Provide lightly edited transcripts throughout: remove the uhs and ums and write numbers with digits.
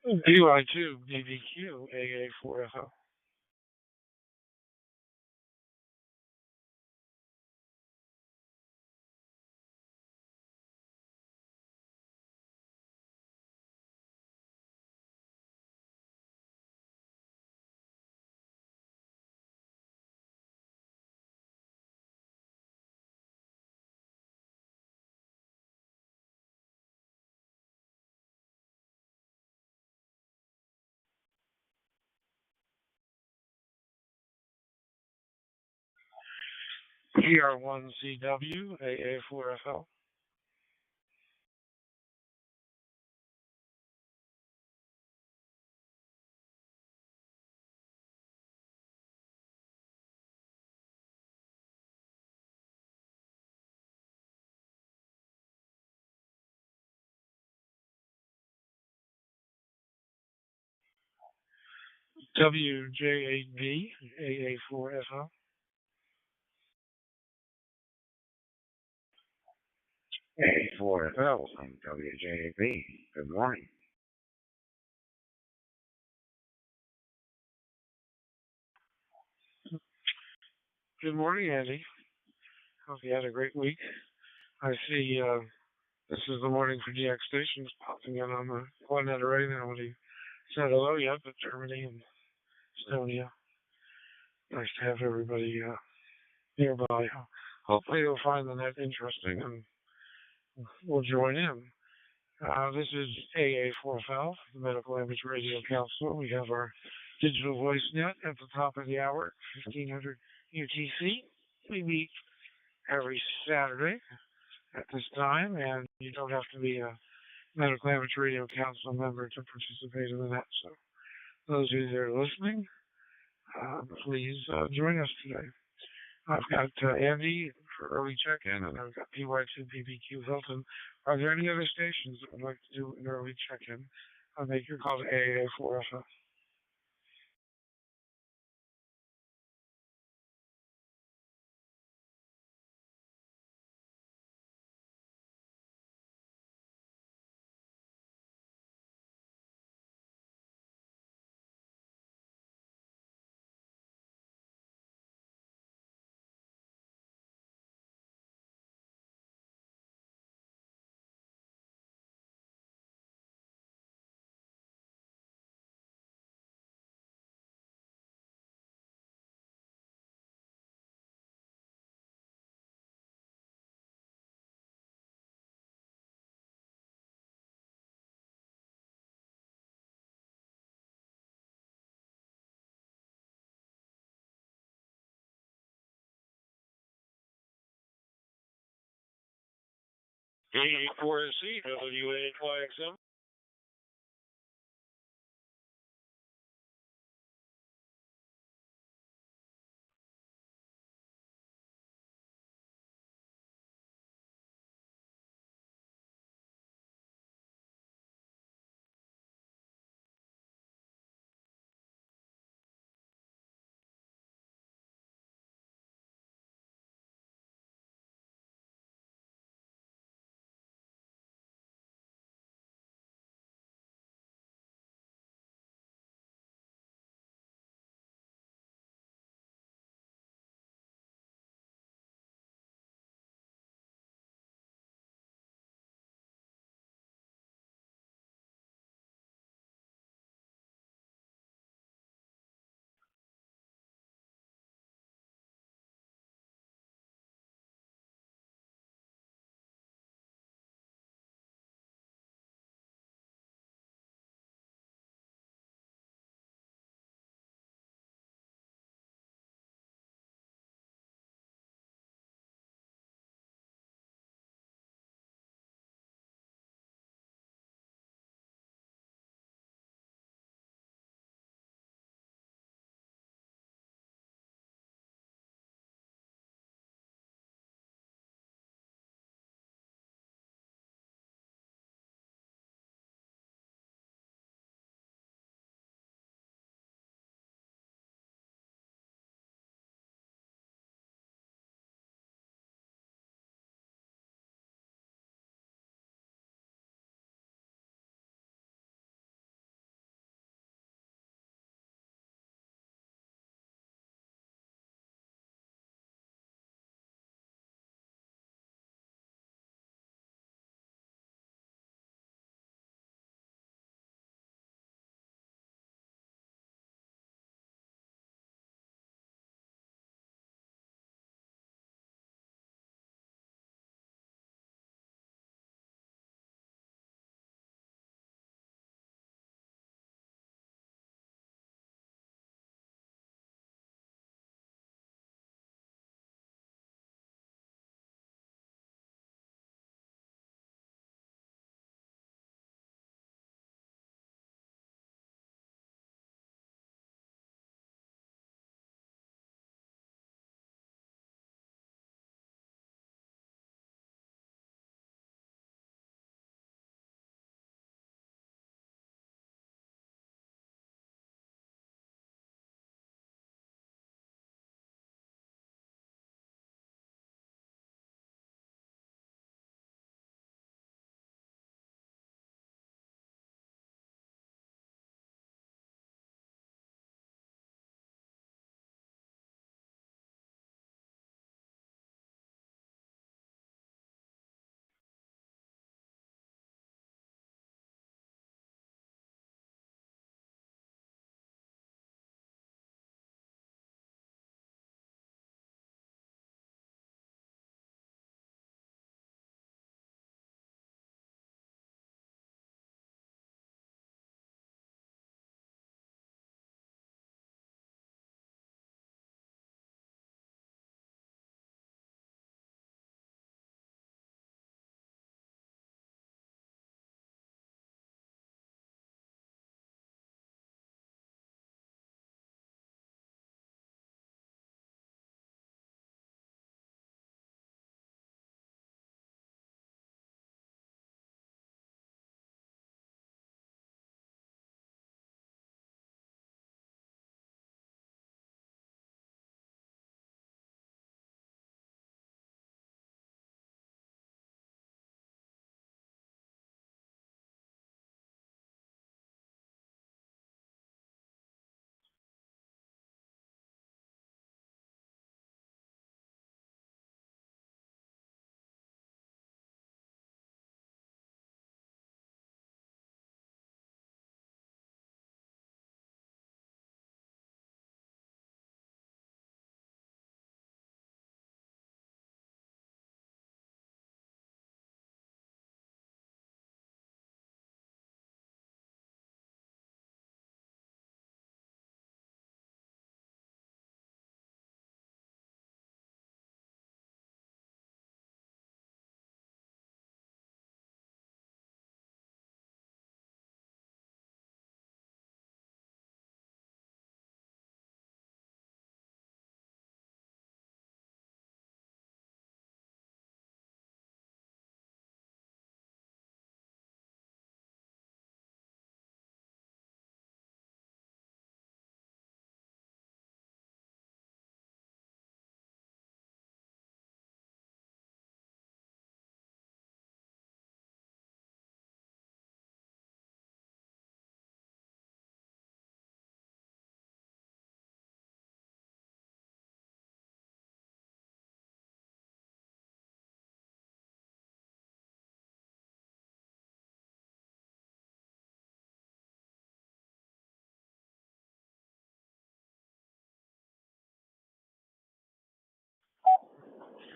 BY2 BBQ AA4FL. PR1CW AA4FL. WJ8B AA4FL. A4FL from WJAB. Good morning. Good morning, Andy. Hope you had a great week. I see this is the morning for DX stations popping in on the planet array. Nobody said hello yet, but Germany and Estonia. Nice to have everybody nearby. Hopefully you'll find the net interesting and will join in. This is AA4FL, the Medical Image Radio Council. We have our digital voice net at the top of the hour, 1500 UTC. We meet every Saturday at this time, and you don't have to be a Medical Image Radio Council member to participate in the net. So those of you that are listening, please join us today. I've got Andy for early check-in, and I've got PY2BBQ Hilton. Are there any other stations that would like to do an early check-in? I'll make your call to AA4FL. AA4SC, WAYXM.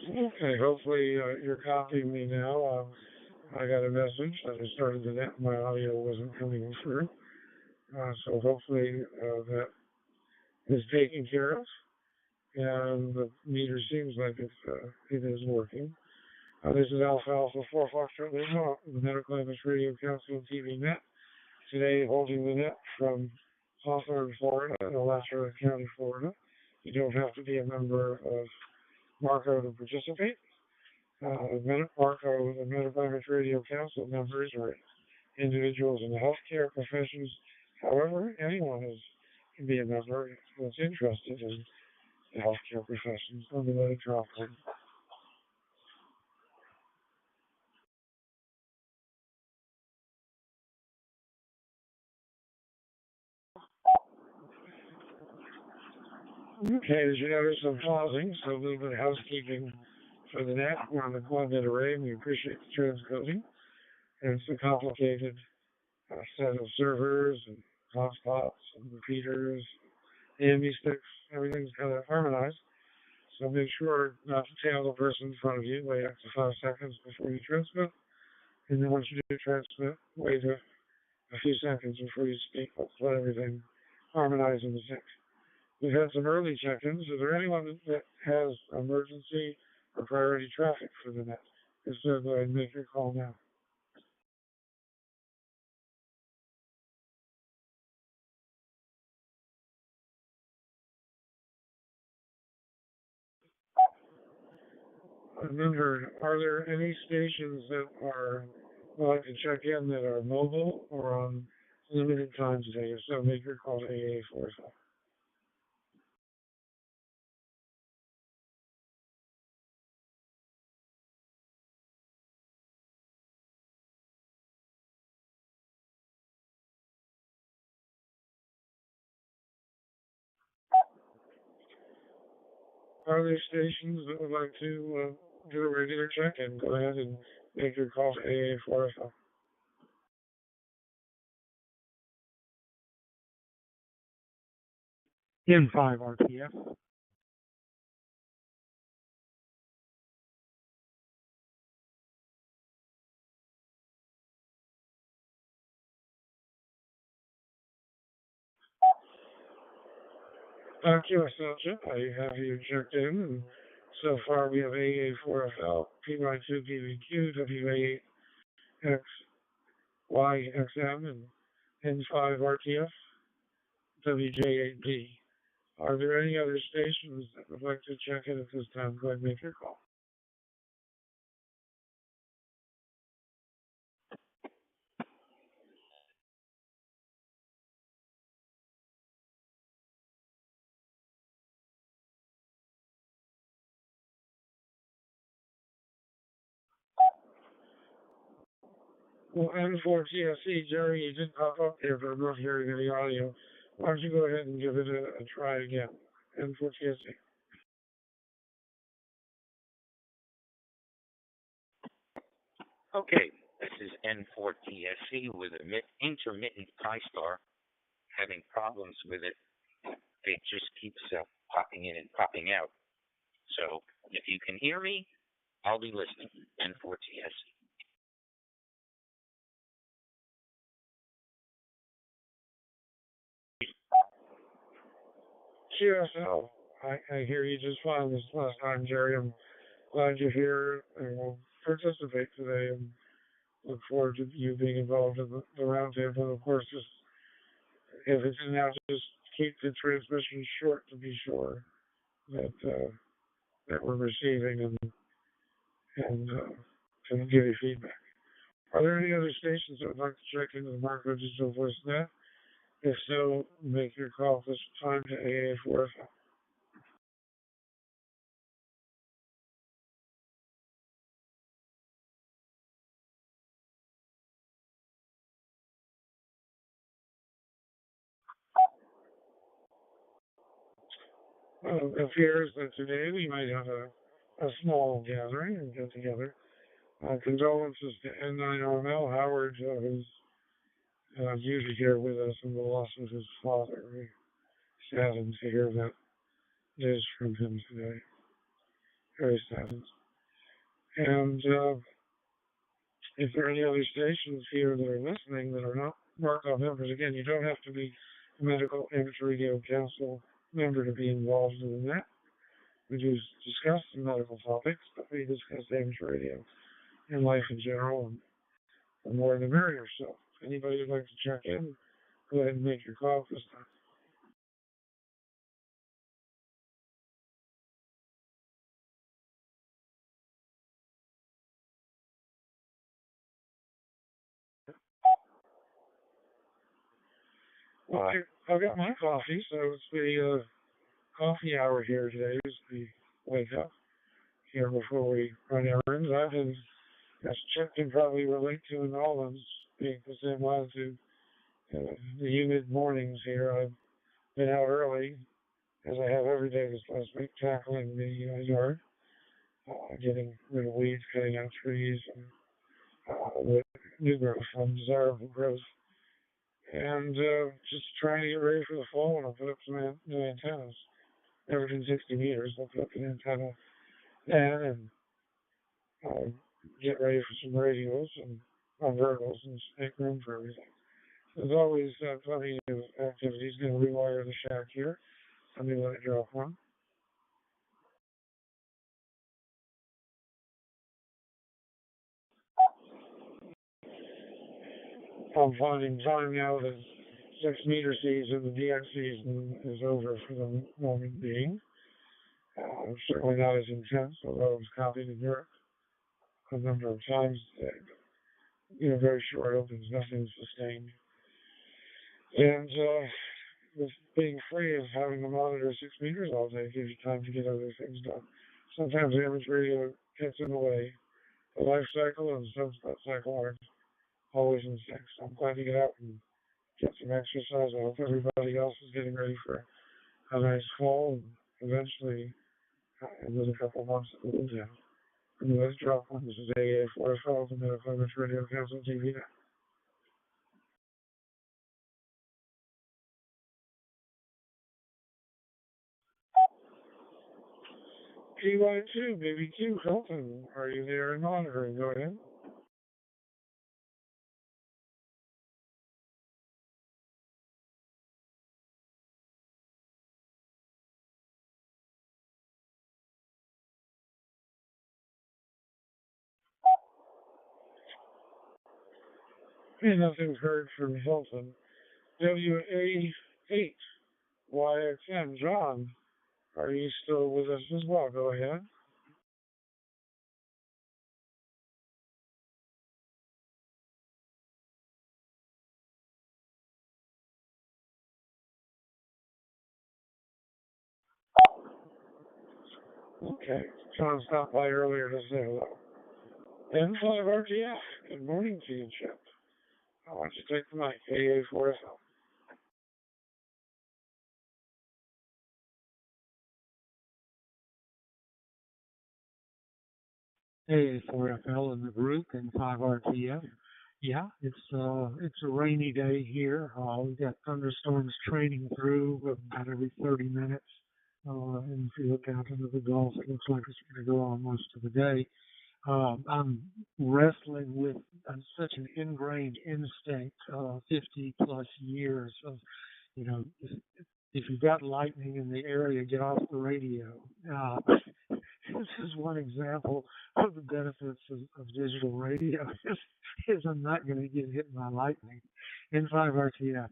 Okay, hopefully you're copying me now. I got a message that I started the net. My audio wasn't coming through. So hopefully that is taken care of. And the meter seems like it is working. This is Alpha Alpha 4 Foxtrot Lima, the Medical Image Radio Council and TV Net. Today, holding the net from Hawthorne, Florida, and Alachua County, Florida. You don't have to be a member of Marco to participate. Marco, the Medical Image Radio Council members, are individuals in the healthcare professions. However, anyone can be a member that's interested in the healthcare professions. Let me let it drop in. Okay, as you notice, I'm pausing, so a little bit of housekeeping for the net. We're on the quad-net array, and we appreciate the transcoding. And it's a complicated set of servers and hotspots and repeaters, AMD sticks, everything's kind of harmonized. So make sure not to tail the person in front of you. Wait up to 5 seconds before you transmit. And then once you do transmit, wait a few seconds before you speak. Let's let everything harmonize in the sync. We've had some early check-ins. Is there anyone that has emergency or priority traffic for the net? If so, go ahead and make your call now. Remember, are there any stations that are like to check in that are mobile or on limited time today? If so, make your call to AA45. Are there stations that would like to do a regular check-in? Go ahead and make your call to AA45. In 5 RPF. QS Sergeant, I have you checked in, and so far we have AA4FL, PY2PVQ, WA8X, YXM, and N5RTF, WJ8D. Are there any other stations that would like to check in at this time? Go ahead and make your call. Well, N4TSC, Jerry, you didn't pop up here, but I'm not hearing any audio. Why don't you go ahead and give it a try again? N4TSC. Okay, this is N4TSC with an intermittent Pi-Star. Having problems with it. It just keeps popping in and popping out. So if you can hear me, I'll be listening. N4TSC. QSL, I hear you just fine this last time, Jerry. I'm glad you're here and will participate today, and look forward to you being involved in the roundtable. Of course, just if it's in now, just keep the transmission short to be sure that that we're receiving and can give you feedback. Are there any other stations that would like to check into the Marco Digital Voice Net? If so, make your call this time to AA4. It appears that today we might have a small gathering and get together. Condolences to N9RML Howard, who's usually here with us in the loss of his father. We're saddened to hear that news from him today. various stations. And if there are any other stations here that are listening that are not Markov members, again, you don't have to be a Medical Amateur Radio Council member to be involved in that. We do discuss the medical topics, but we discuss amateur radio and life in general, and the more the merrier. So, if anybody would like to check in, go ahead and make your call this time. Well, I've got my coffee, so it's the coffee hour here today. Is the wake up here before we run errands. I've been, as Chip can probably relate to in Orleans, being the same latitude, the humid mornings here. I've been out early, as I have every day this last week, tackling the yard, getting rid of weeds, cutting out trees, and with new growth from desirable growth, and just trying to get ready for the fall. And I'll put up some new antennas. Everything 60 meters. I'll put up an antenna then and uh, get ready for some radios and verticals and make room for everything. There's always plenty of activities. Going to rewire the shack here. Let me let it drop one. I'm finding time now that 6 meter season, the DX season is over for the moment being. Certainly not as intense, although I was copied in Europe a number of times. Very short opens, nothing sustained. And with being free of having to monitor 6 meters all day gives you time to get other things done. Sometimes amateur radio gets in the way. The life cycle and the sunspot cycle aren't always in sync. So I'm glad to get out and get some exercise. I hope everybody else is getting ready for a nice fall and eventually in a couple of months it will down. And let's drop one. This is AA 412, the Medical Amateur Radio Council TV. PY2, Baby Q, Hilton, are you there and monitoring? Go ahead. And nothing heard from Hilton. WA8, YXM, John, are you still with us as well? Go ahead. Okay. John stopped by earlier to say hello. N5RTF, good morning to you, Chip. I want you to take the mic, AA4FL. AA4FL in the group and 5RTF. Yeah, it's a rainy day here. We've got thunderstorms training through about every 30 minutes. And if you look out into the Gulf, it looks like it's going to go on most of the day. I'm wrestling with such an ingrained instinct, 50 plus years of, if you've got lightning in the area, get off the radio. This is one example of the benefits of digital radio is I'm not going to get hit by lightning. N5RTF.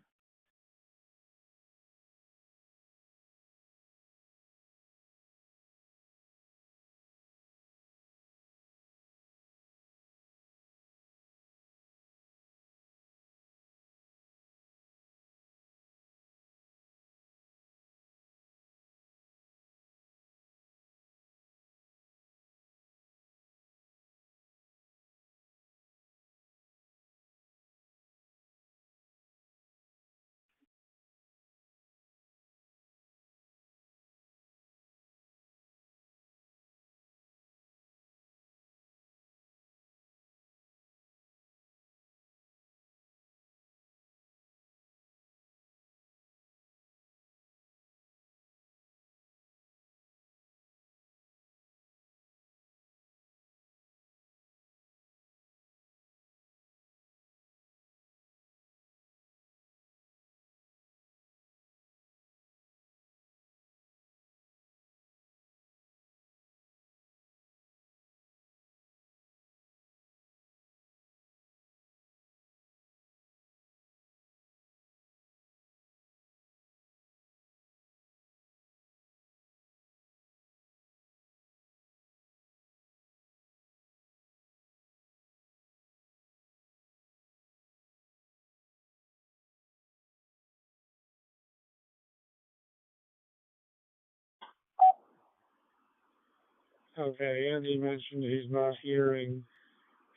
Okay, Andy mentioned he's not hearing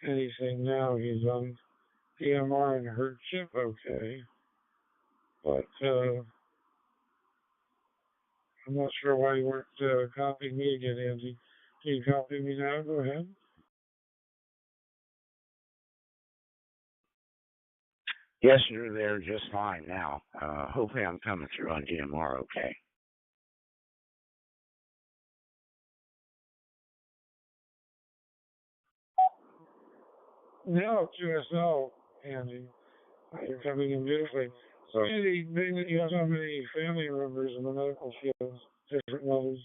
anything now. He's on DMR and heard Chip okay. But I'm not sure why you weren't copying me again, Andy. Can you copy me now? Go ahead. Yes, you're there just fine now. Hopefully I'm coming through on DMR okay. Now, QSL, Andy. You're coming in beautifully. So, Andy, being that you have so many family members in the medical field, different levels,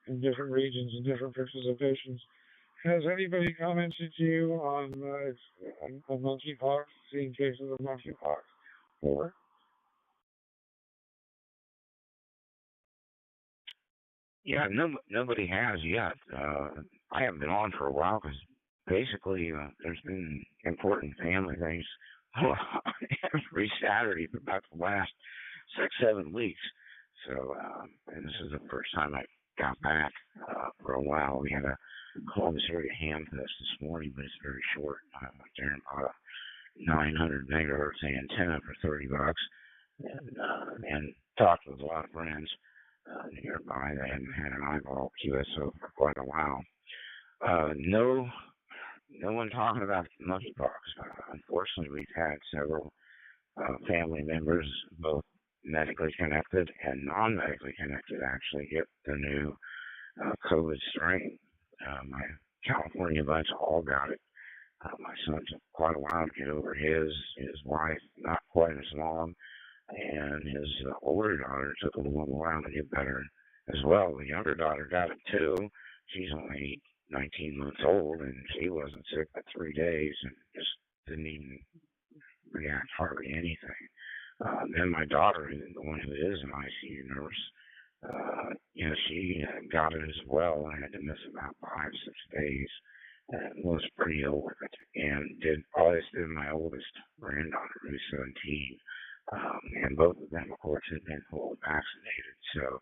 in different regions, and different participations, has anybody commented to you on monkeypox, seeing cases of monkeypox? Or Yeah, nobody has yet. I haven't been on for a while because basically there's been important family things every Saturday for about the last 6, 7 weeks. So, and this is the first time I got back for a while. We had a Columbus area ham fest this morning, but it's very short. Darren bought a 900 megahertz antenna for $30, and talked with a lot of friends nearby. They hadn't had an eyeball QSO for quite a while. No, no one talking about monkeypox. Unfortunately, we've had several family members, both medically connected and non-medically connected, actually get the new COVID strain. My California bunch all got it. My son took quite a while to get over his. His wife, not quite as long, and his older daughter took a little while to get better as well. The younger daughter got it too. She's only 19 months old, and she wasn't sick for 3 days and just didn't even react hardly anything. Then my daughter, the one who is an ICU nurse, she got it as well and had to miss about 5, 6 days and was pretty ill with it. And did all this did my oldest granddaughter, who's 17. And both of them, of course, had been fully vaccinated. So,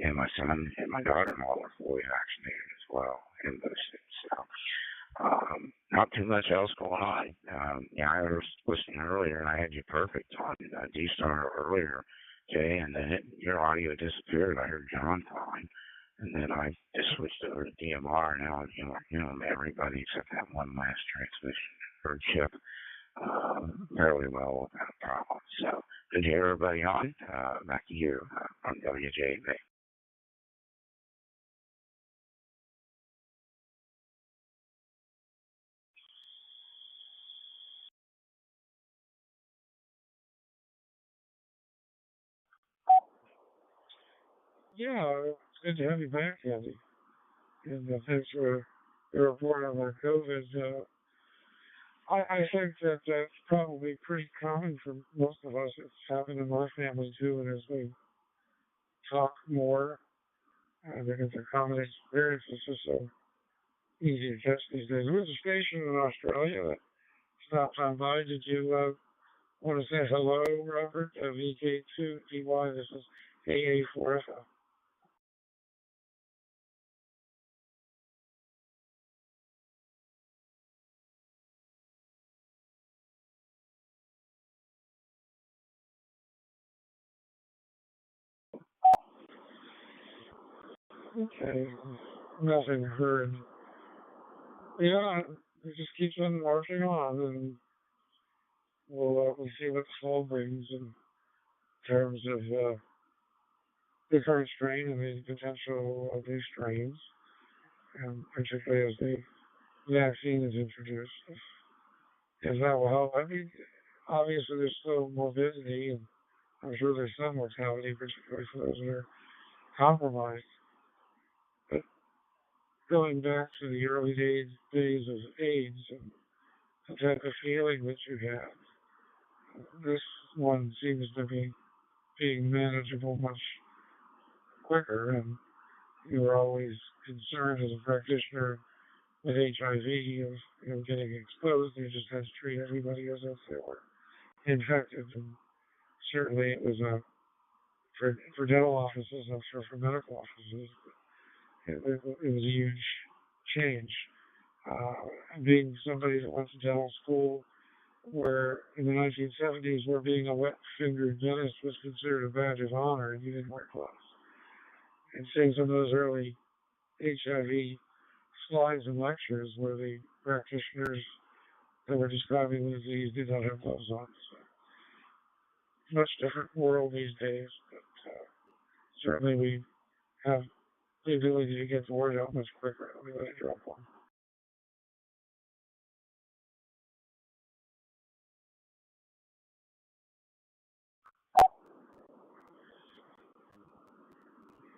and my son and my daughter-in-law were fully vaccinated as well and boosted. So, not too much else going on. Yeah, I was listening earlier, and I had you perfect on D-Star earlier, Jay, and then your audio disappeared. I heard John fine, and then I just switched over to DMR. Now I'm hearing everybody except that one last transmission for Chip fairly well without a problem. So good to hear everybody on. Back to you from WJB. yeah, it's good to have you back, Andy. And thanks for the report on the COVID. I think that that's probably pretty common for most of us. It's happened in my family too, and as we talk more, I think it's a common experience. It's just so easy to catch these days. There's a station in Australia that stopped on by. Did you want to say hello, Robert? VK2TY. This is AA4FL. Okay, nothing heard. Yeah, it just keeps on marching on, and we'll see what the fall brings in terms of the current strain and the potential of new strains, and particularly as the vaccine is introduced. If that will help. I mean, obviously there's still morbidity, and I'm sure there's some mortality, particularly for those that are compromised. But going back to the early days of AIDS and the type of feeling that you have, this one seems to be being manageable much quicker, and you were always concerned as a practitioner with HIV of getting exposed. You just had to treat everybody as if they were infected, and certainly it was for dental offices, I'm sure for medical offices, it was a huge change. Uh, Being somebody that went to dental school, where in the 1970s, where being a wet-fingered dentist was considered a badge of honor, and you didn't wear gloves. And seeing some of those early HIV slides and lectures where the practitioners that were describing the disease did not have gloves on. So, much different world these days, but certainly we have the ability to get the word out much quicker. Let me let it drop one.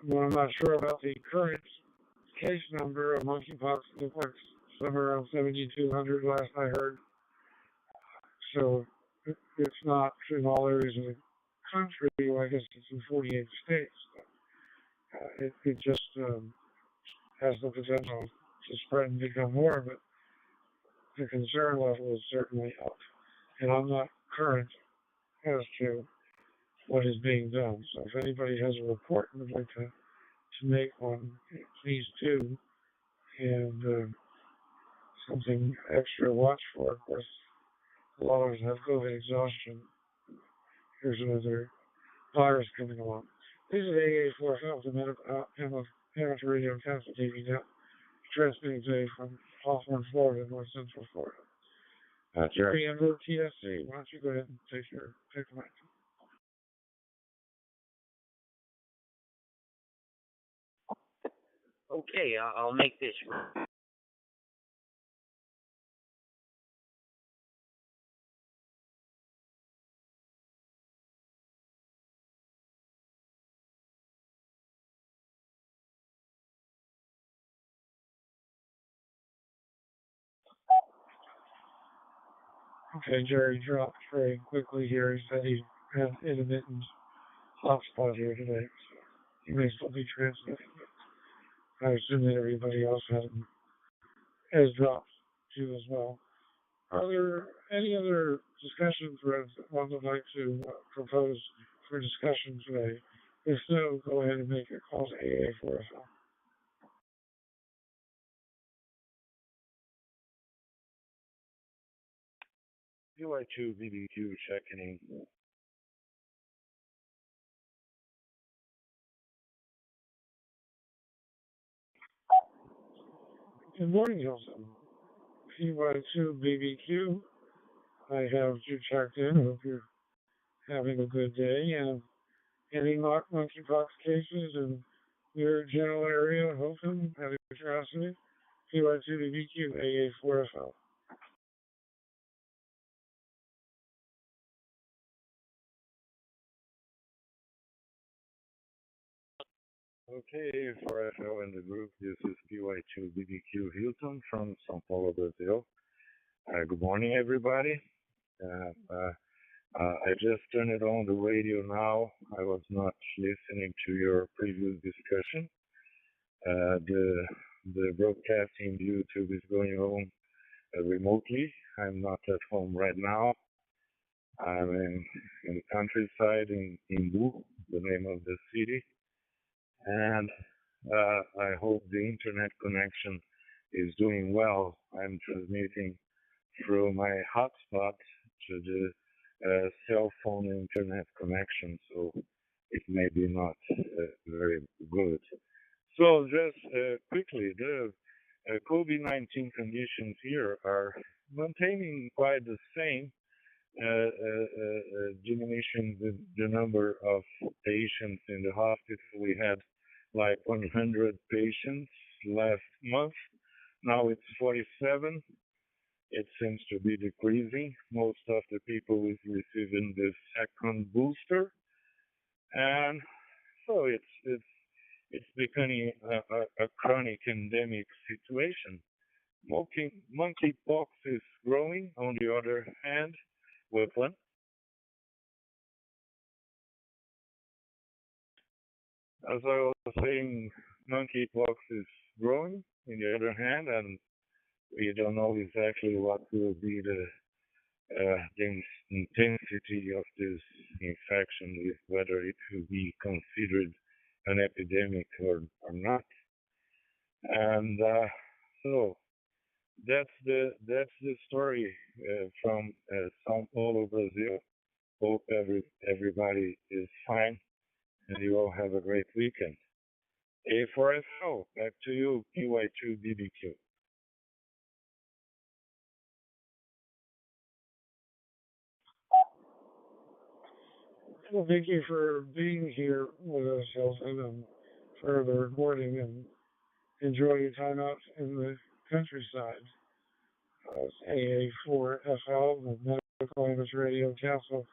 Well, I'm not sure about the current case number of monkeypox. It looked like somewhere around 7,200 last I heard. So it's not in all areas of the country. Well, I guess it's in 48 states. It just has the potential to spread and become more, but the concern level is certainly up. And I'm not current as to what is being done. So if anybody has a report and would like to make one, please do. And something extra to watch for, of course, a lot of us have COVID exhaustion. Here's another virus coming along. This is AA4 the Amateur Radio and Council TV Net, transmitting today from Hawthorne, Florida, North Central Florida. Jerry Enver, TSC, why don't you go ahead and take the mic. Okay, I'll make this. Okay, Jerry dropped very quickly here. He said he had intermittent hotspot here today, so he may still be transmitting. I assume that everybody else has dropped too as well. Are there any other discussion threads that one would like to propose for discussion today? If so, go ahead and make your call to AA4FL. PY2 BBQ checking. Good morning, Hilton. PY2 BBQ. I have you checked in. Hope you're having a good day. And any monkeypox cases in your general area, Hilton, out of curiosity? PY2 BBQ, AA4FL. Okay, for FL in the group, this is PY2 BBQ Hilton from São Paulo, Brazil. Good morning, everybody. I just turned it on the radio now. I was not listening to your previous discussion. The broadcasting YouTube is going on remotely. I'm not at home right now. I'm in the countryside in Imbu, the name of the city. And I hope the internet connection is doing well. I'm transmitting through my hotspot to the cell phone internet connection, so it may be not very good. So just quickly, the COVID-19 conditions here are maintaining quite the same, diminishing the number of patients in the hospital. We had like 100 patients last month. Now it's 47. It seems to be decreasing. Most of the people is receiving the second booster, and so it's becoming a chronic endemic situation. Monkeypox is growing. On the other hand, weapon. As I was saying, monkeypox is growing. On the other hand, and we don't know exactly what will be the intensity of this infection, whether it will be considered an epidemic or not. And so that's the story from São Paulo, Brazil. Hope everybody is fine and you all have a great weekend. A4FO, back to you, PY2BBQ. Well, thank you for being here with us, Hilton, and for the recording, and enjoy your time out in the countryside. AA4FL, the Medical English Radio Council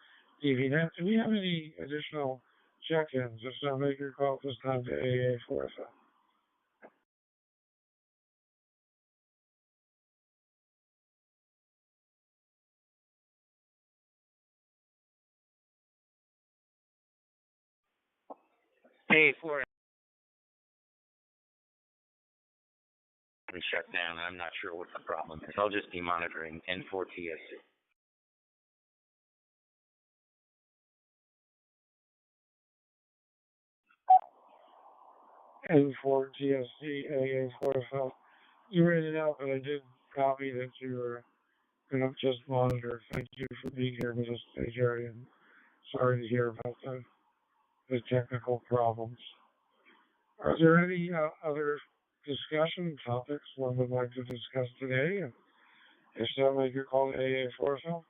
TV Net. Do we have any additional check-ins? If so, make your call this time to AA4FL. Hey, for shut down. I'm not sure what the problem is. I'll just be monitoring N4TSC. N4TSC, AA4FL. You read it out, but I did copy that you were going to just monitor. Thank you for being here with us today, Jerry, and sorry to hear about the technical problems. Are there any other discussion topics one would like to discuss today? And if so, make your call to AA4FL.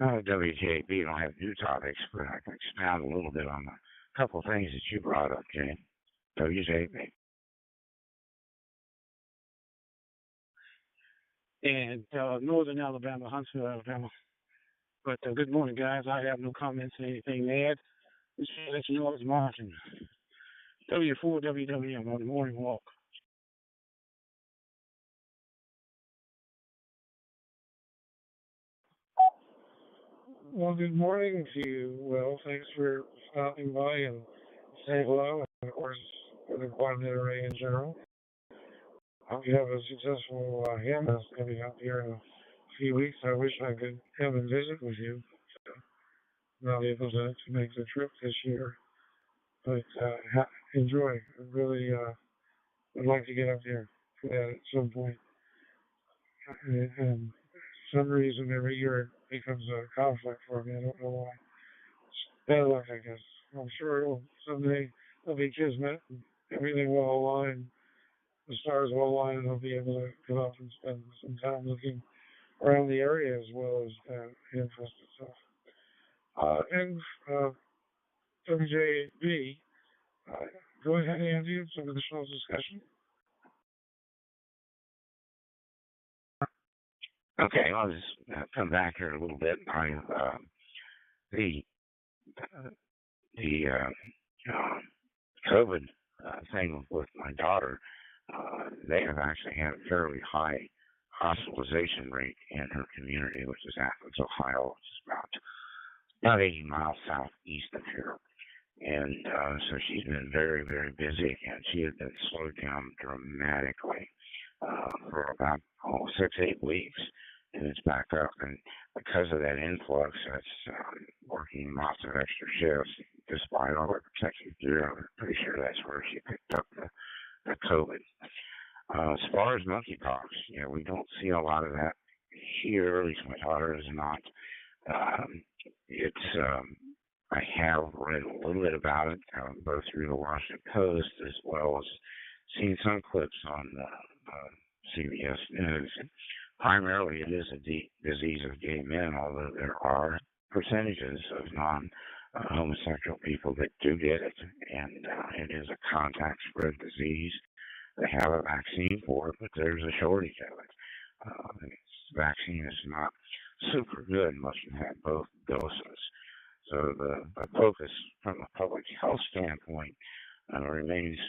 WJB don't have new topics, but I can expound a little bit on a couple of things that you brought up, Jane. WJB. And Northern Alabama, Huntsville, Alabama. But good morning, guys. I have no comments or anything to add. Just to let you know it's Martin. W4WWM on the morning walk. Well, good morning to you, Will. Thanks for stopping by and saying hello, and of course, for the Quadnet Array in general. Hope you have a successful Hamfest coming up here in a few weeks. I wish I could come and visit with you. Not able to make the trip this year, but enjoy. I really would like to get up there for that at some point. And for some reason, every year it becomes a conflict for me. I don't know why. It's bad luck, I guess. I'm sure it'll someday there'll be kismet and everything will align. The stars will align and I'll be able to come up and spend some time looking around the area as well as Hamfest itself. And WJB, go ahead, Andy, some additional discussion. Okay, I'll just come back here a little bit. The COVID thing with my daughter, they have actually had a fairly high hospitalization rate in her community, which is Athens, Ohio, which is about 80 miles southeast of here. And so she's been very, very busy, and she has been slowed down dramatically for about 6-8 weeks, and it's back up. And because of that influx, that's working lots of extra shifts, despite all the protective gear. I'm pretty sure that's where she picked up the COVID. As far as monkeypox, we don't see a lot of that here. At least my daughter is not. I have read a little bit about it, both through the Washington Post as well as seen some clips on CBS News. Primarily, it is a disease of gay men, although there are percentages of non-homosexual people that do get it, and it is a contact spread disease. They have a vaccine for it, but there's a shortage of it. The vaccine is not super good unless you have both doses. So the focus from a public health standpoint remains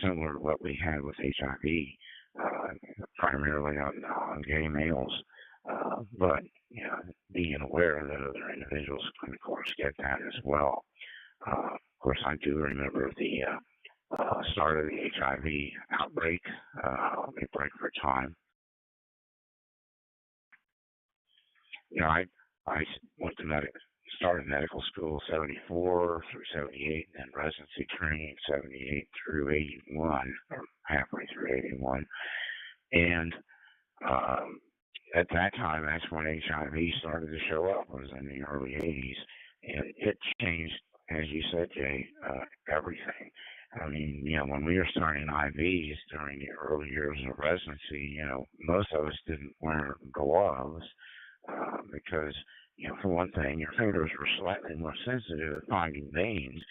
similar to what we had with HIV, primarily on gay males. But being aware that other individuals can, of course, get that as well. Of course, I do remember the start of the HIV outbreak. Let me break for time. I went to started medical school 74 through 78, and then residency training 78 through 81, or halfway through 81. And um, at that time, that's when HIV started to show up, was in the early 80s. And it changed, as you said, Jay, everything. I mean, when we were starting IVs during the early years of residency, most of us didn't wear gloves because, for one thing, your fingers were slightly more sensitive at finding veins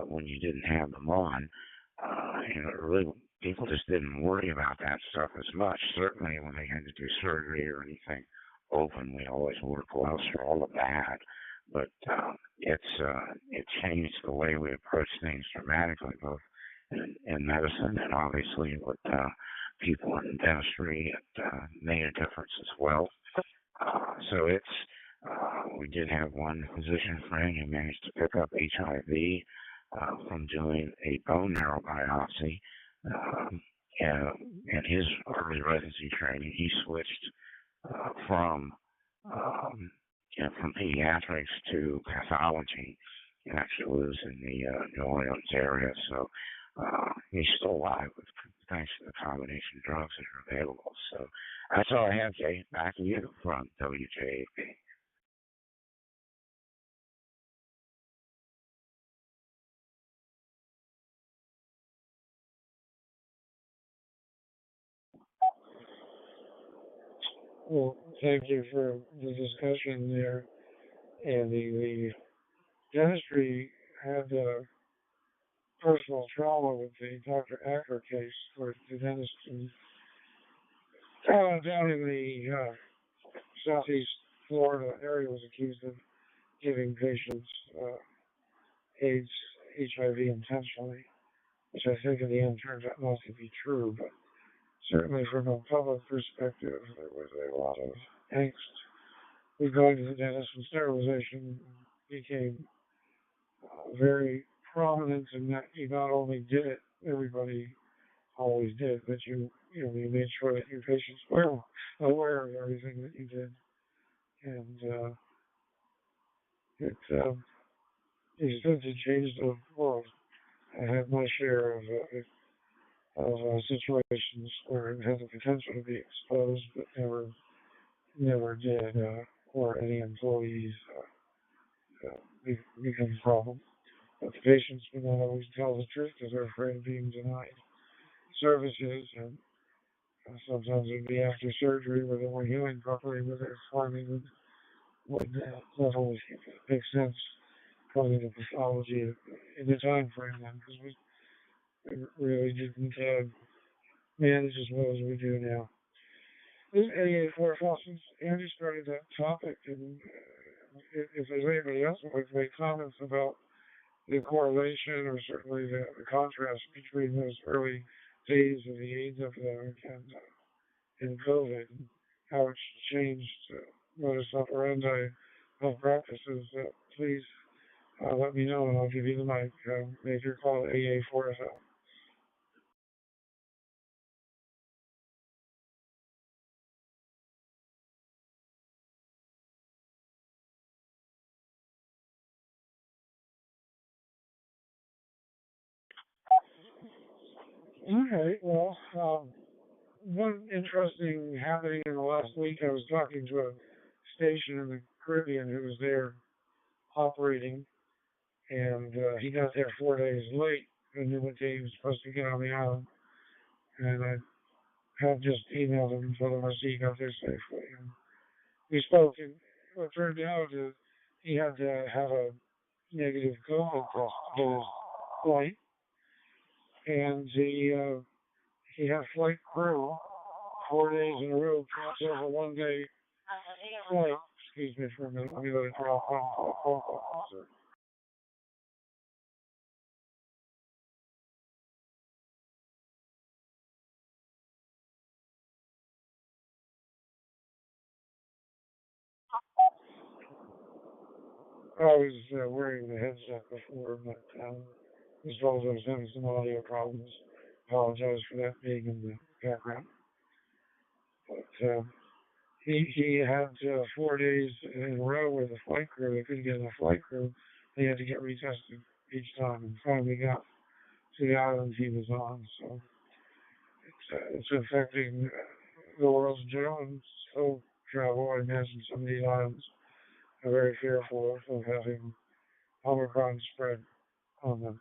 when you didn't have them on. It really, people just didn't worry about that stuff as much. Certainly when they had to do surgery or anything open, we always wore gloves for all of that. But it changed the way we approach things dramatically, both in medicine and obviously with people in dentistry. It made a difference as well. So we did have one physician friend who managed to pick up HIV from doing a bone marrow biopsy. And his early residency training, he switched from from pediatrics to pathology. He actually lives in the New Orleans area, so he's still alive thanks to the combination drugs that are available. So that's all I have, Jay. Back to you from WJAP. Well, thank you for the discussion there, Andy. The dentistry had personal trauma with the Dr. Acker case, where the dentist down in the southeast Florida area was accused of giving patients AIDS, HIV intentionally, which I think in the end turned out not to be true, but certainly from a public perspective, there was a lot of angst with going to the dentist, and sterilization became very prominent in that you not only did it, everybody always did, but you made sure that your patients were aware of everything that you did, and it certainly changed the world. I had my share of situations where it had the potential to be exposed, but never did, or any employees become a problem. But the patients would not always tell the truth because they're afraid of being denied services, and sometimes it would be after surgery where they weren't healing properly, where they're finding would not always make sense according to pathology in the time frame then, because we really didn't manage as well as we do now. This AA4 since Andy started that topic, and if there's anybody else who would make comments about the correlation or certainly the contrast between those early days of the AIDS epidemic and COVID, and how it's changed modus operandi of practices, please let me know and I'll give you the mic. Major call AA4FL. Okay, well, one interesting happening in the last week, I was talking to a station in the Caribbean who was there operating, and he got there 4 days late and knew what day he was supposed to get on the island. And I had just emailed him and told him he got there safely. And we spoke, and it turned out he had to have a negative COVID flight, and he had flight crew 4 days in a row cancel over 1 day flight. Excuse me for a minute. Let me let it drop off. I was wearing the headset before, but as well as I was having some audio problems. Apologize for that being in the background. But he had 4 days in a row with the flight crew. They couldn't get enough flight crew. They had to get retested each time, and finally got to the island he was on. So it's affecting the world in general, and still travel. I imagine some of these islands are very fearful of having Omicron spread on them.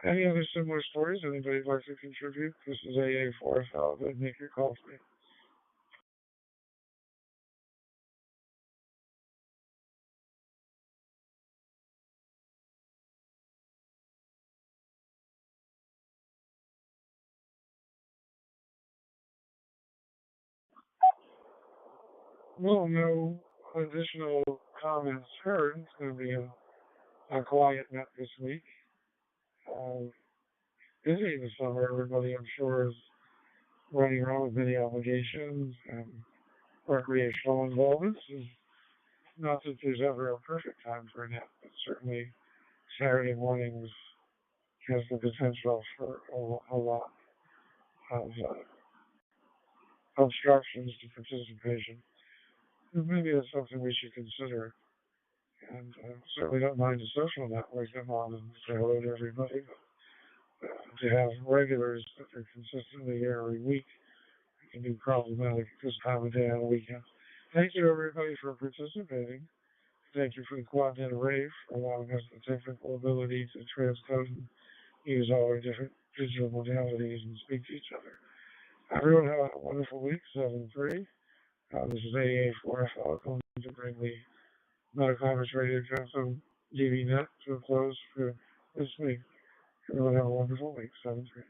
Any other similar stories anybody'd like to contribute? This is AA4FL. Make your call for me. Well, no additional comments heard. It's going to be a quiet net this week. Busy this summer. Everybody, I'm sure, is running around with many obligations and recreational involvements. And not that there's ever a perfect time for a nap, but certainly Saturday mornings has the potential for a lot of obstructions to participation. And maybe that's something we should consider. And certainly don't mind a social network I'm on and say hello to everybody. But to have regulars that are consistently here every week can be problematic this time of day on the weekend. Thank you everybody for participating. Thank you for the Quadnet Array for allowing us the technical ability to transcode and use all our different digital modalities and speak to each other. Everyone have a wonderful week, 7-3. This is AA4FL going to bring the Metacomics Radio Johnson DVNet to a close for this week. Everyone have a wonderful week, 7-3.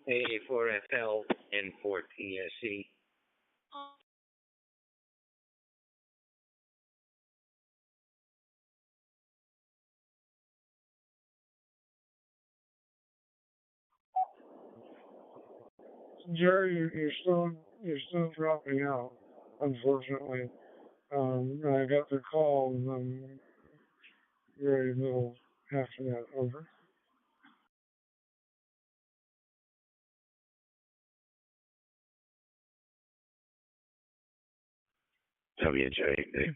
AA4FL N4TSE. Jerry, you're still dropping out, unfortunately. I got the call and I'm very little after that. Over. WJB.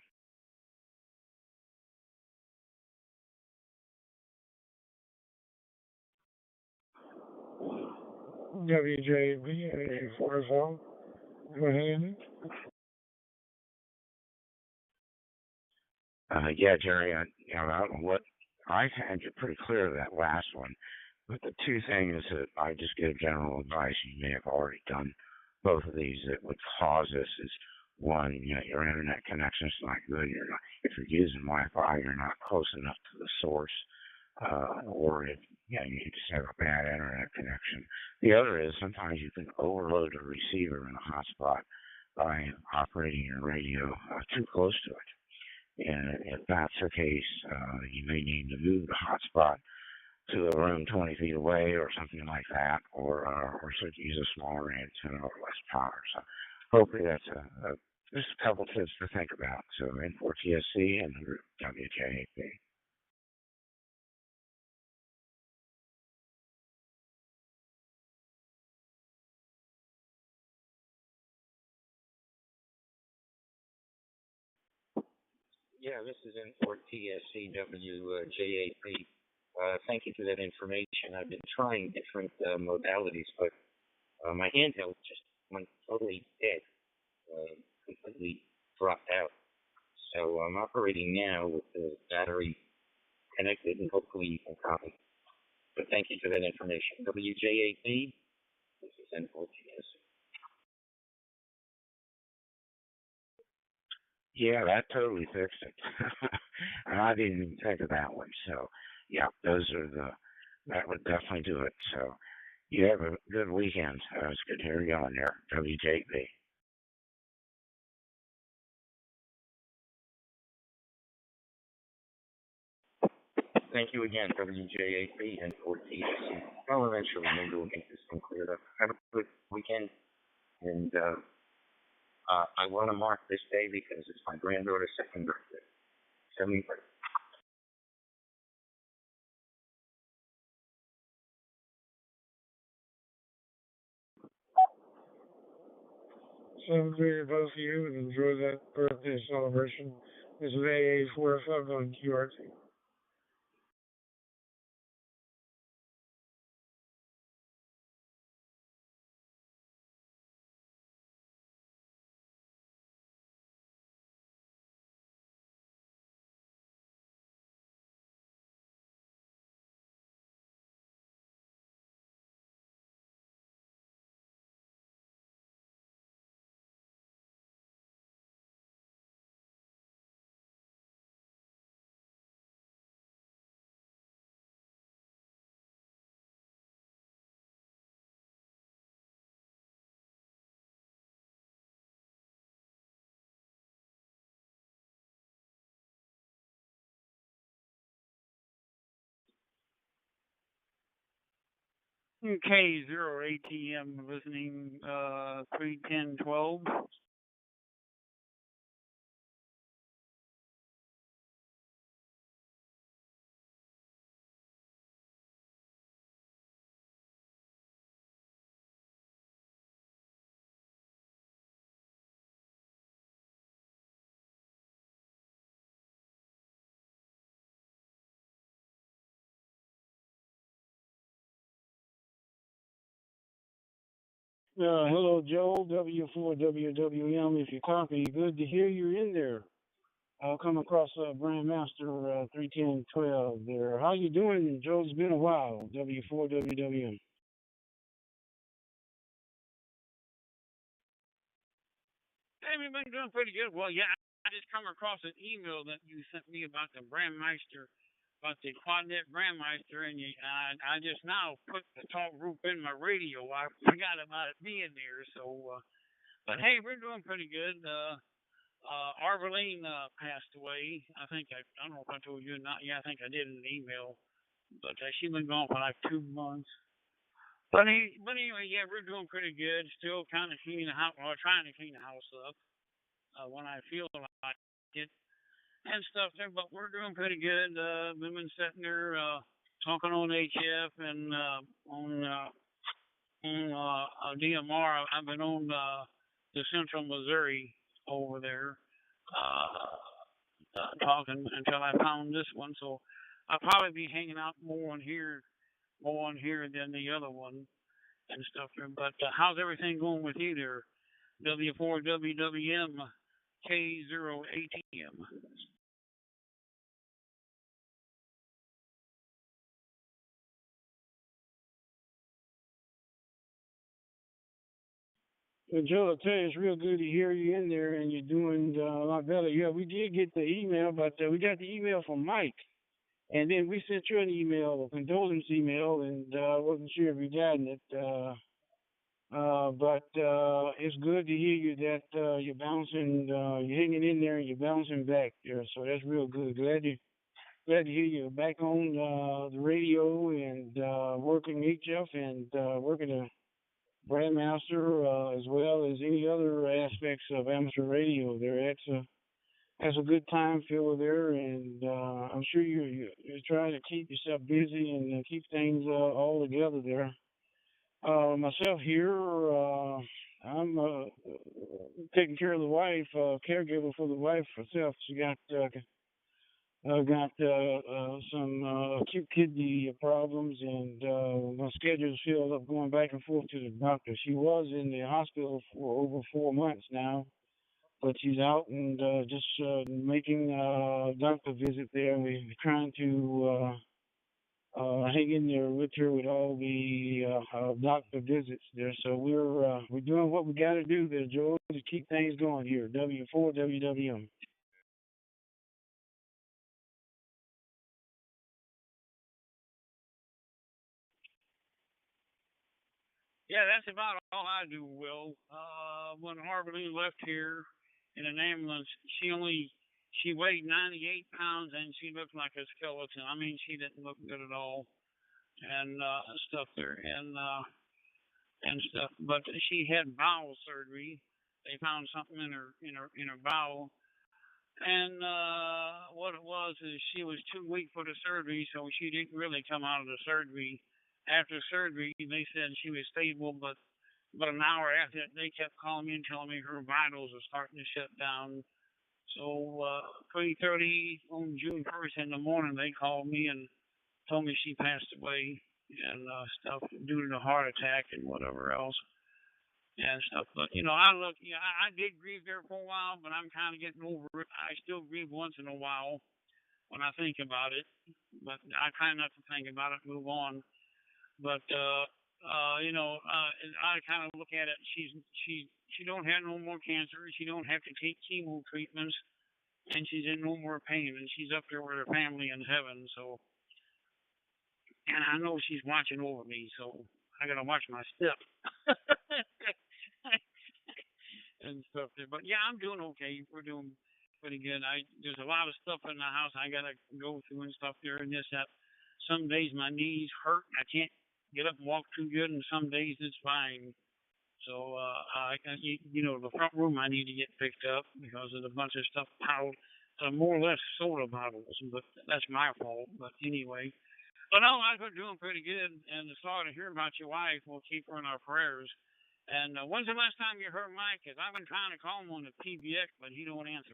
WJB, A4FL. Go ahead, Andy. Yeah, Jerry, I don't know what, I had you pretty clear of that last one, but the two things that I just give general advice, you may have already done both of these, that would cause this is, one, your internet connection's not good, if you're using Wi-Fi, you're not close enough to the source, or if, you just have a bad internet connection. The other is sometimes you can overload a receiver in a hotspot by operating your radio too close to it. And if that's the case, you may need to move the hotspot to a room 20 feet away or something like that, or use a smaller antenna or less power. So hopefully that's just a couple tips to think about. So N4TSE and WJAP. Yeah, this is N4TSCWJAP. Thank you for that information. I've been trying different modalities, but my handheld just went totally dead, completely dropped out. So I'm operating now with the battery connected, and hopefully you can copy. But thank you for that information. WJAP, this is N4TSC. Yeah, that totally fixed it. And I didn't even think of that one. So, yeah, that would definitely do it. So, You have a good weekend. It's good to hear you on there, WJB. Thank you again, WJAP and 4TSC. Well, eventually maybe we'll get this thing cleared up. Have a good weekend, and I want to mark this day because it's my granddaughter's second birthday. 71st. So to both of you and enjoy that birthday celebration. This is AA45 on QRT. K0ATM listening 31012. Hello, Joel, W4WWM. If you copy, good to hear you're in there. I'll come across Brandmaster 31012 there. How you doing, Joel? It's been a while, W4WWM. Hey, we've been doing pretty good. Well, yeah, I just come across an email that you sent me about the Brandmeister, about the Quadnet Brandmeister, and I just now put the talk group in my radio. I forgot about it being there, so, but hey, we're doing pretty good. Arveline passed away. I don't know if I told you or not. Yeah, I think I did in an email, but she's been gone for like 2 months. But anyway, yeah, we're doing pretty good. Still kind of cleaning the house, or trying to clean the house up when I feel like it and stuff there. But we're doing pretty good. We've been sitting there talking on HF and on DMR. I've been on the Central Missouri over there talking until I found this one. So I'll probably be hanging out more on here than the other one and stuff there. But how's everything going with you there? W4WWM K0ATM. Well, Joe, I tell you, it's real good to hear you in there, and you're doing a lot better. Yeah, we did get the email, but we got the email from Mike, and then we sent you an email, a condolence email, and I wasn't sure if you gotten it. But it's good to hear you that you're bouncing, you're hanging in there, and you're bouncing back there. So that's real good. Glad to hear you back on the radio and working HF and working a Brandmaster as well as any other aspects of amateur radio there. That's a good time filler there, and I'm sure you're trying to keep yourself busy and keep things all together there. Myself here, I'm taking care of the wife, caregiver for the wife herself. She got some acute kidney problems, and my schedule's filled up going back and forth to the doctor. She was in the hospital for over 4 months now, but she's out and just making a doctor visit there. We're trying to hang in there with her with all the doctor visits there. So we're doing what we got to do there, Joe, to keep things going here. W4WWM. Yeah, that's about all I do, Will. When Harvey left here in an ambulance, she weighed 98 pounds and she looked like a skeleton. I mean, she didn't look good at all, and stuff there, and stuff. But she had bowel surgery. They found something in her bowel, and what it was is she was too weak for the surgery, so she didn't really come out of the surgery. After surgery, they said she was stable, but an hour after that, they kept calling me and telling me her vitals were starting to shut down. So 3:30 on June 1st in the morning, they called me and told me she passed away and stuff due to the heart attack and whatever else and stuff. But I did grieve there for a while, but I'm kind of getting over it. I still grieve once in a while when I think about it, but I try not to think about it, move on. But I kind of look at it. She don't have no more cancer. She don't have to take chemo treatments, and she's in no more pain, and she's up there with her family in heaven. So, and I know she's watching over me, so I gotta watch my step and stuff there. But yeah, I'm doing okay. We're doing pretty good. There's a lot of stuff in the house I gotta go through and stuff there and this that. Some days my knees hurt. I can't get up and walk too good, and some days it's fine. So the front room I need to get picked up because there's a bunch of stuff piled, more or less soda bottles, but that's my fault. But anyway, but no, I've been doing pretty good, and sorry to hear about your wife. We'll keep her in our prayers. And when's the last time you heard Mike? Cause I've been trying to call him on the PBX, but he don't answer.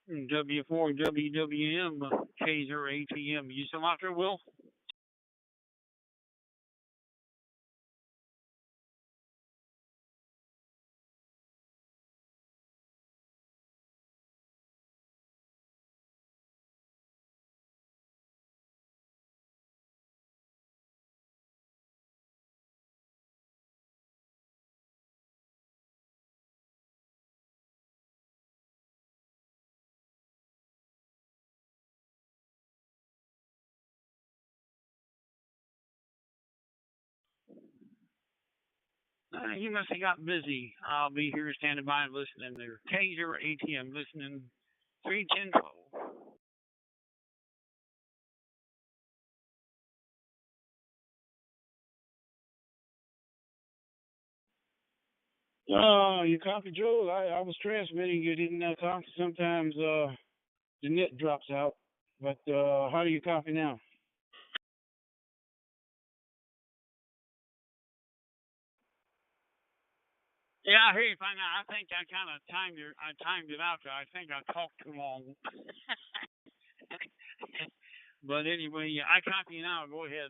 W4WWM, Kaiser ATM. You still out there, Will? He must have got busy. I'll be here standing by and listening there. Kaiser ATM, listening 31012. Oh, you copy, Joe? I was transmitting. You didn't talk. Sometimes the net drops out. But how do you copy now? Yeah, I hear you fine now. I think I kind of timed it out there. I think I talked too long. But anyway, yeah, I copy you now. Go ahead.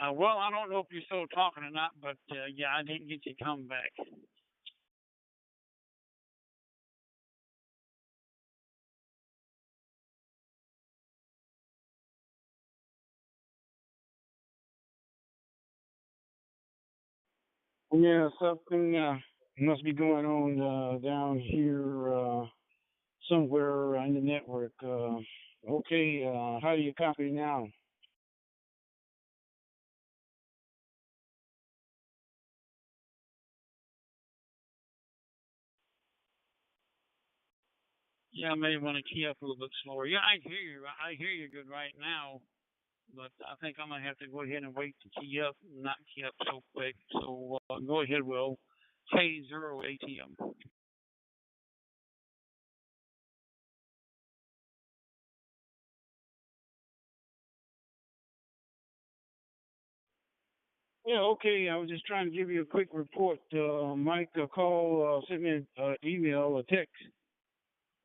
Well, I don't know if you're still talking or not, but yeah, I didn't get you to come back. Yeah, something must be going on down here somewhere in the network. Okay, how do you copy now? Yeah, I may want to key up a little bit slower. Yeah, I hear you. I hear you good right now, but I think I'm gonna have to go ahead and wait to key up, not key up so quick. So go ahead, Will. K0 ATM. Yeah, okay. I was just trying to give you a quick report. Mike sent me an email, a text,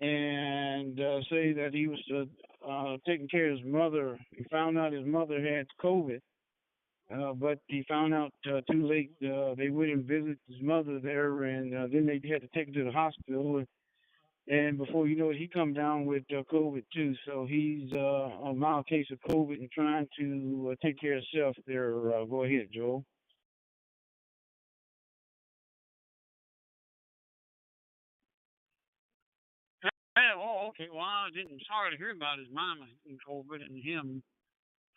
and say that he was taking care of his mother. He found out his mother had COVID, but he found out too late. They wouldn't visit his mother there, and then they had to take her to the hospital. And before you know it, he come down with COVID too. So he's a mild case of COVID and trying to take care of himself there. Go ahead, Joel. Oh, okay. Well, I didn't. Sorry to hear about his mama and COVID and him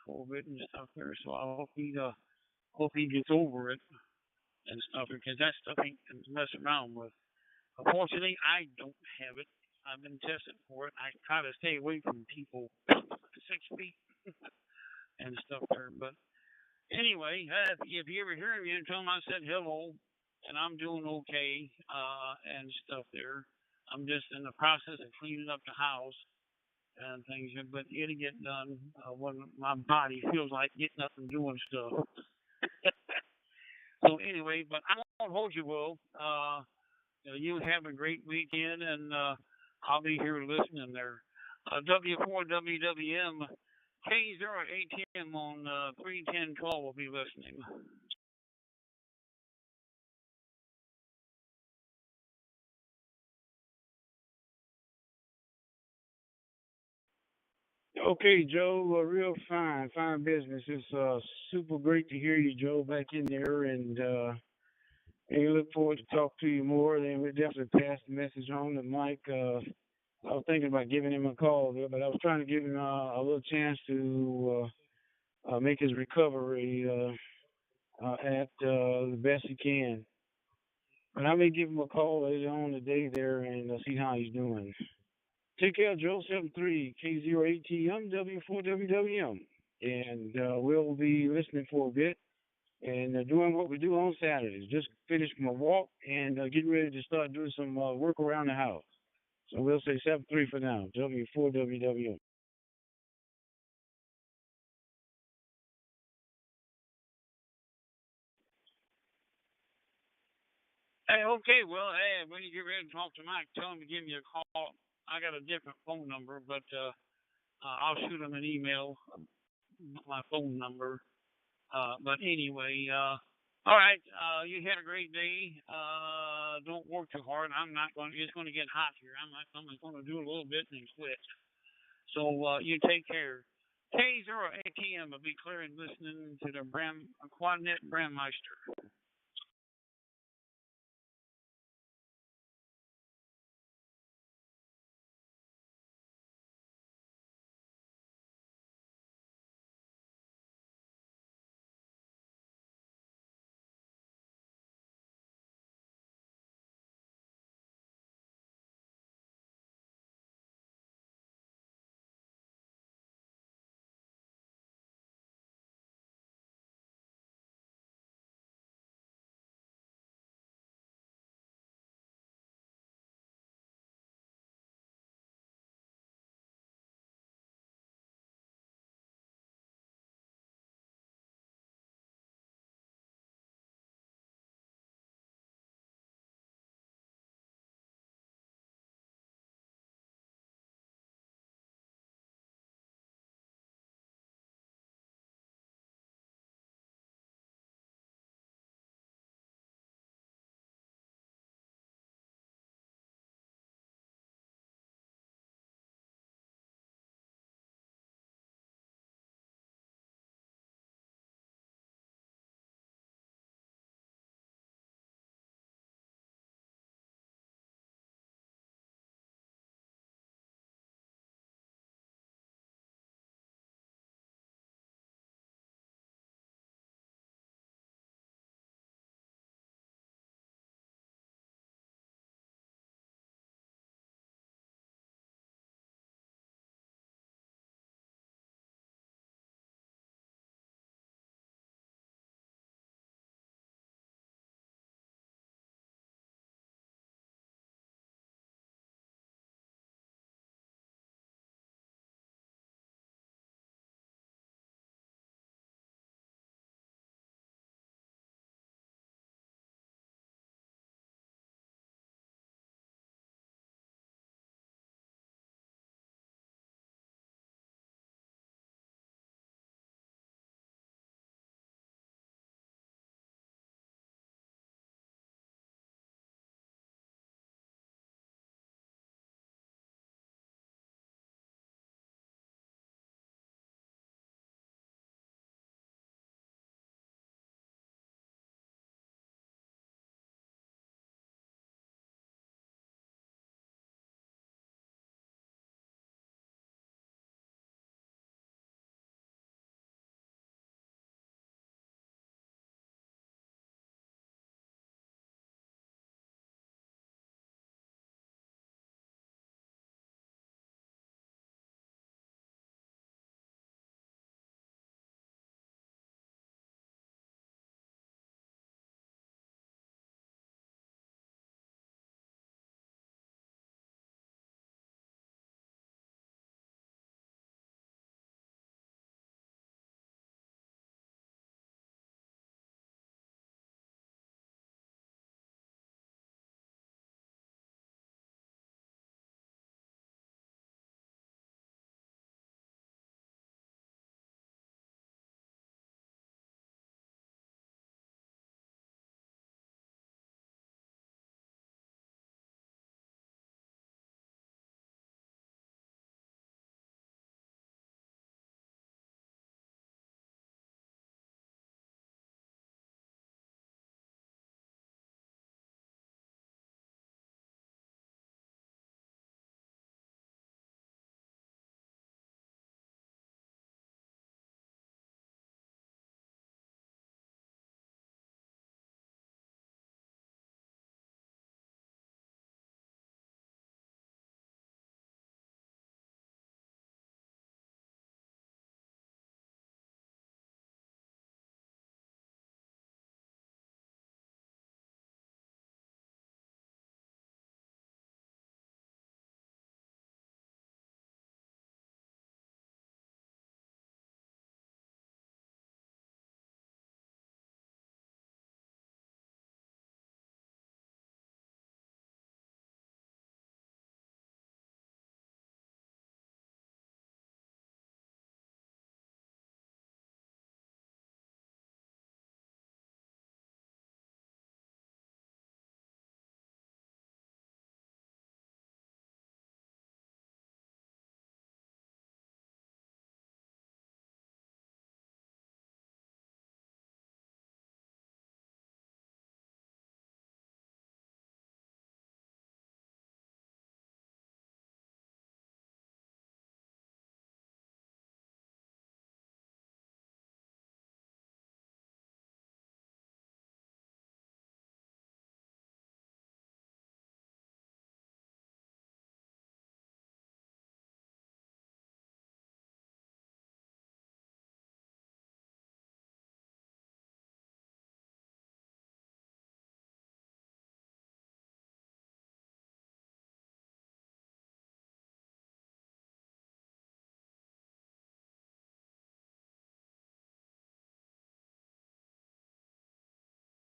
COVID and stuff there. So I hope he gets over it and stuff because that stuff ain't to mess around with. Unfortunately, I don't have it. I've been tested for it. I try to stay away from people 6 feet and stuff there. But anyway, if you ever hear me, tell him I said hello and I'm doing okay and stuff there. I'm just in the process of cleaning up the house and things, but it'll get done when my body feels like getting up and doing stuff. So anyway, but I won't hold you, Will. You have a great weekend, and I'll be here listening there. W4WWM K0ATM on 31012 will be listening. Okay, Joe, real fine, fine business. It's super great to hear you, Joe, back in there, and we look forward to talk to you more. Then we definitely pass the message on to Mike. I was thinking about giving him a call there, but I was trying to give him a little chance to make his recovery at the best he can. But I may give him a call later on today there and see how he's doing. Take care, Joe 73 K08TM W4WWM. And we'll be listening for a bit and doing what we do on Saturdays. Just finished my walk and getting ready to start doing some work around the house. So we'll say 7-3 for now. W4WWM. Hey, okay, well, hey, when you get ready to talk to Mike, tell him to give me a call. I got a different phone number, but I'll shoot him an email, my phone number. But anyway, all right, you had a great day. Don't work too hard. I'm not going. It's going to get hot here. I'm just going to do a little bit and quit. So you take care. K0ATM will be clear and listening to the Quadnet Brandmeister.